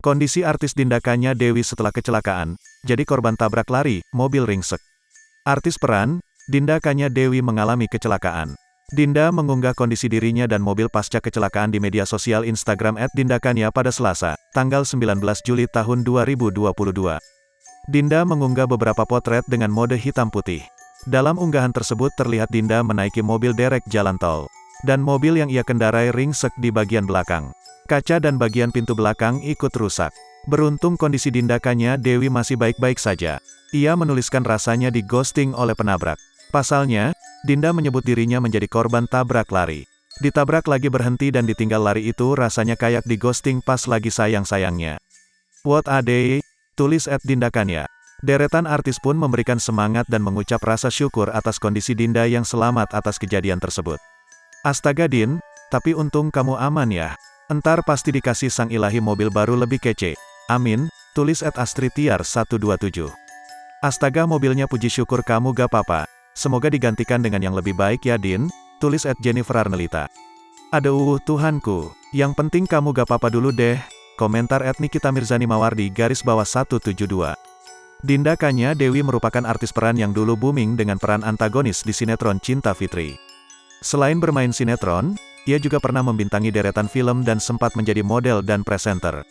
Kondisi artis Dinda Kanya Dewi setelah kecelakaan, jadi korban tabrak lari, mobil ringsek. Artis peran, Dinda Kanya Dewi mengalami kecelakaan. Dinda mengunggah kondisi dirinya dan mobil pasca kecelakaan di media sosial Instagram @dindakanya pada Selasa, tanggal 19 Juli tahun 2022. Dinda mengunggah beberapa potret dengan mode hitam putih. Dalam unggahan tersebut terlihat Dinda menaiki mobil derek jalan tol. Dan mobil yang ia kendarai ringsek di bagian belakang. Kaca dan bagian pintu belakang ikut rusak. Beruntung kondisi Dinda Kanya Dewi masih baik-baik saja. Ia menuliskan rasanya di ghosting oleh penabrak. Pasalnya, Dinda menyebut dirinya menjadi korban tabrak lari. Ditabrak lagi berhenti dan ditinggal lari itu rasanya kayak di ghosting pas lagi sayang-sayangnya. What a day, tulis @Dinda Kanya. Deretan artis pun memberikan semangat dan mengucap rasa syukur atas kondisi Dinda yang selamat atas kejadian tersebut. Astaga Din, tapi untung kamu aman ya. Entar pasti dikasih sang ilahi mobil baru lebih kece. Amin, tulis @astritiar127. Astaga mobilnya puji syukur kamu gak apa-apa. Semoga digantikan dengan yang lebih baik ya Din, tulis @jenniferarnelita. Aduh Tuhanku, yang penting kamu gak apa-apa dulu deh, komentar @Nikita Mirzani Mawardi _172. Dinda Kanya Dewi merupakan artis peran yang dulu booming dengan peran antagonis di sinetron Cinta Fitri. Selain bermain sinetron, ia juga pernah membintangi deretan film dan sempat menjadi model dan presenter.